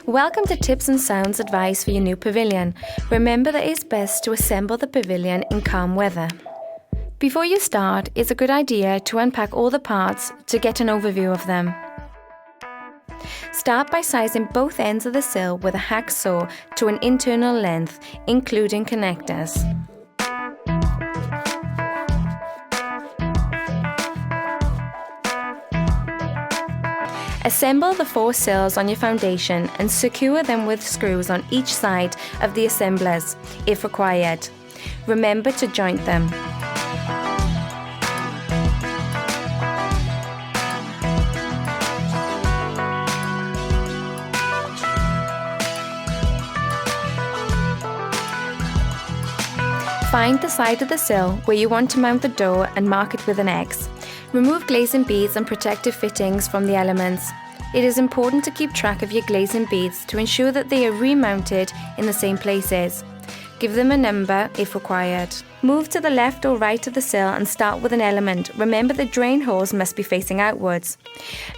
Welcome to Tips and Sounds advice for your new pavilion. Remember that it's best to assemble the pavilion in calm weather. Before you start, it's a good idea to unpack all the parts to get an overview of them. Start by sizing both ends of the sill with a hacksaw to an internal length, including connectors. Assemble the 4 sills on your foundation and secure them with screws on each side of the assemblers, if required. Remember to joint them. Find the side of the sill where you want to mount the door and mark it with an X. Remove glazing beads and protective fittings from the elements. It is important to keep track of your glazing beads to ensure that they are remounted in the same places. Give them a number if required. Move to the left or right of the sill and start with an element. Remember the drain holes must be facing outwards.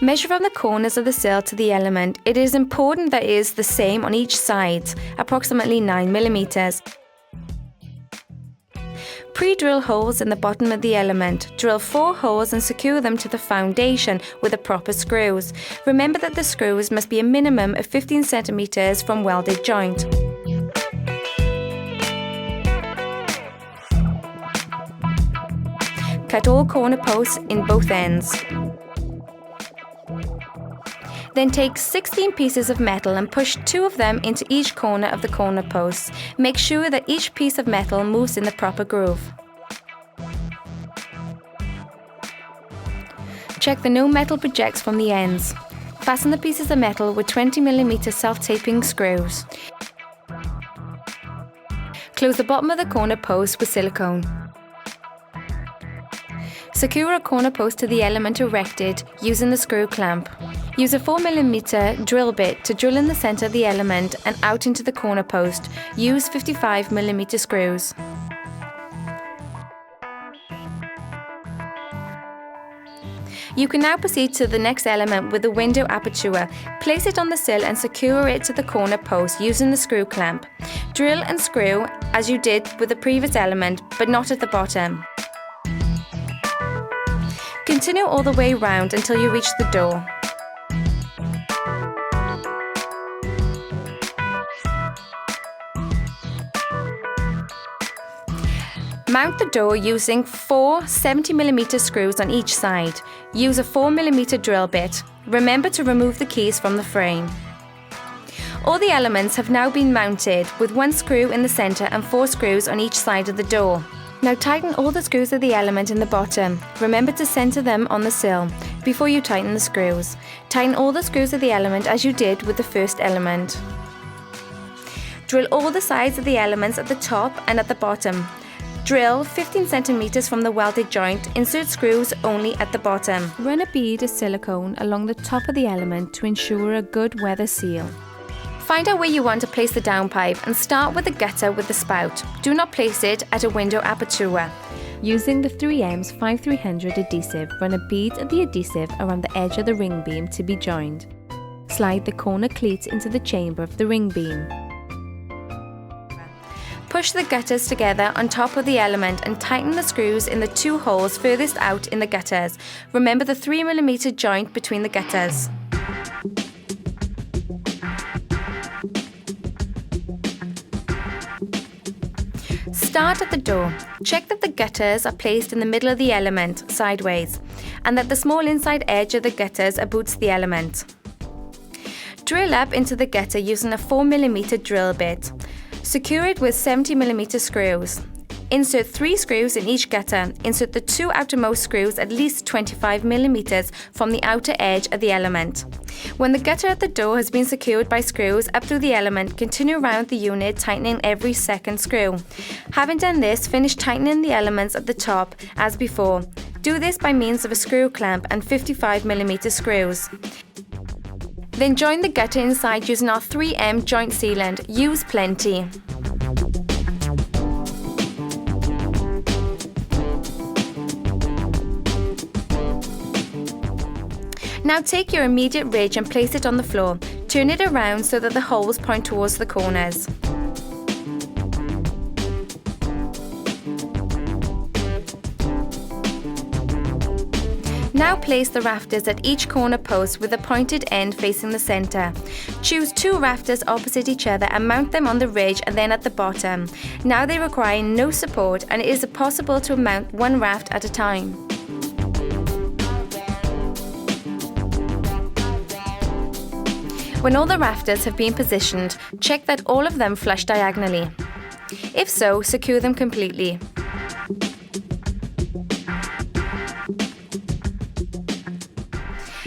Measure from the corners of the sill to the element. It is important that it is the same on each side, approximately 9 millimeters. Pre-drill holes in the bottom of the element. Drill 4 holes and secure them to the foundation with the proper screws. Remember that the screws must be a minimum of 15 centimeters from welded joint. Cut all corner posts in both ends. Then take 16 pieces of metal and push 2 of them into each corner of the corner posts. Make sure that each piece of metal moves in the proper groove. Check that no metal projects from the ends. Fasten the pieces of metal with 20mm self-taping screws. Close the bottom of the corner post with silicone. Secure a corner post to the element erected using the screw clamp. Use a 4mm drill bit to drill in the center of the element and out into the corner post. Use 55mm screws. You can now proceed to the next element with the window aperture. Place it on the sill and secure it to the corner post using the screw clamp. Drill and screw as you did with the previous element, but not at the bottom. Continue all the way round until you reach the door. Mount the door using 4 70mm screws on each side. Use a 4mm drill bit. Remember to remove the keys from the frame. All the elements have now been mounted with 1 screw in the centre and 4 screws on each side of the door. Now tighten all the screws of the element in the bottom. Remember to centre them on the sill before you tighten the screws. Tighten all the screws of the element as you did with the first element. Drill all the sides of the elements at the top and at the bottom. Drill 15 centimeters from the welded joint. Insert screws only at the bottom. Run a bead of silicone along the top of the element to ensure a good weather seal. Find out where you want to place the downpipe and start with the gutter with the spout. Do not place it at a window aperture. Using the 3M's 5300 adhesive, run a bead of the adhesive around the edge of the ring beam to be joined. Slide the corner cleats into the chamber of the ring beam. Push the gutters together on top of the element and tighten the screws in the 2 holes furthest out in the gutters. Remember the 3mm joint between the gutters. Start at the door. Check that the gutters are placed in the middle of the element, sideways, and that the small inside edge of the gutters abutts the element. Drill up into the gutter using a 4mm drill bit. Secure it with 70mm screws. Insert 3 screws in each gutter. Insert the 2 outermost screws at least 25mm from the outer edge of the element. When the gutter at the door has been secured by screws up through the element, continue around the unit tightening every second screw. Having done this, finish tightening the elements at the top as before. Do this by means of a screw clamp and 55mm screws. Then join the gutter inside using our 3M joint sealant. Use plenty. Now take your immediate ridge and place it on the floor. Turn it around so that the holes point towards the corners. Now place the rafters at each corner post with the pointed end facing the centre. Choose 2 rafters opposite each other and mount them on the ridge and then at the bottom. Now they require no support and it is possible to mount 1 raft at a time. When all the rafters have been positioned, check that all of them flush diagonally. If so, secure them completely.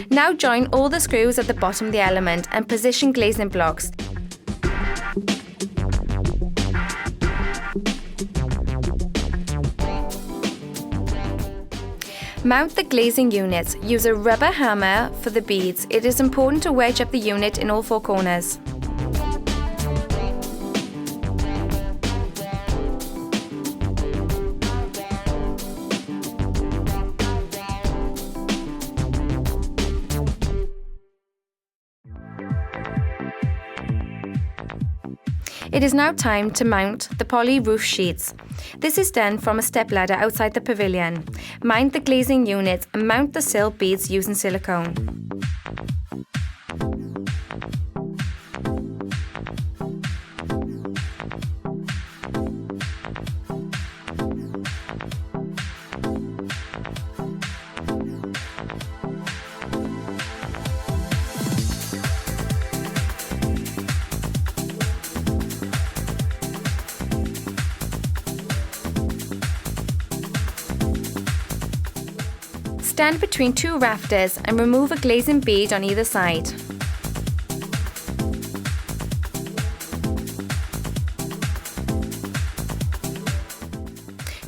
Now join all the screws at the bottom of the element and position glazing blocks. Mount the glazing units. Use a rubber hammer for the beads. It is important to wedge up the unit in all 4 corners. It is now time to mount the poly roof sheets. This is done from a stepladder outside the pavilion. Mount the glazing units and mount the sill beads using silicone. Stand between 2 rafters and remove a glazing bead on either side.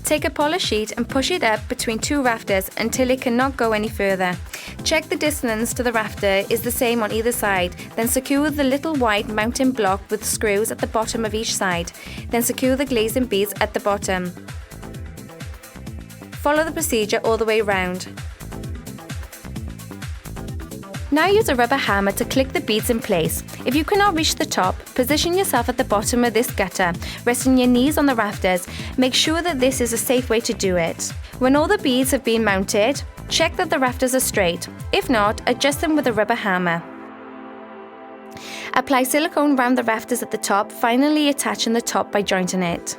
Take a polish sheet and push it up between 2 rafters until it cannot go any further. Check the distance to the rafter is the same on either side, then secure the little white mounting block with screws at the bottom of each side. Then secure the glazing beads at the bottom. Follow the procedure all the way round. Now use a rubber hammer to click the beads in place. If you cannot reach the top, position yourself at the bottom of this gutter, resting your knees on the rafters. Make sure that this is a safe way to do it. When all the beads have been mounted, check that the rafters are straight. If not, adjust them with a rubber hammer. Apply silicone around the rafters at the top, finally attaching the top by jointing it.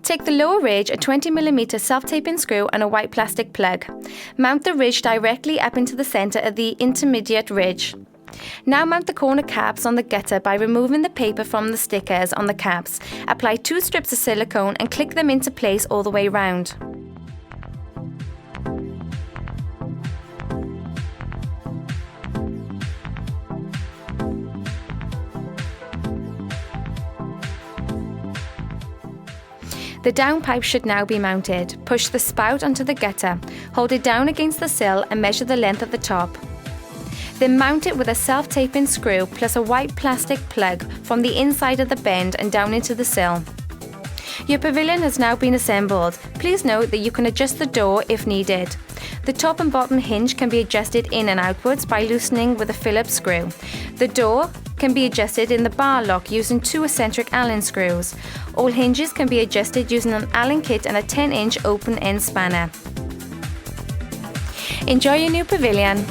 Take the lower ridge, a 20mm self-taping screw and a white plastic plug. Mount the ridge directly up into the centre of the intermediate ridge. Now mount the corner caps on the gutter by removing the paper from the stickers on the caps. Apply 2 strips of silicone and click them into place all the way round. The downpipe should now be mounted. Push the spout onto the gutter, hold it down against the sill and measure the length at the top. Then mount it with a self-taping screw plus a white plastic plug from the inside of the bend and down into the sill. Your pavilion has now been assembled. Please note that you can adjust the door if needed. The top and bottom hinge can be adjusted in and outwards by loosening with a Phillips screw. The door can be adjusted in the bar lock using 2 eccentric Allen screws. All hinges can be adjusted using an Allen kit and a 10-inch open-end spanner. Enjoy your new pavilion!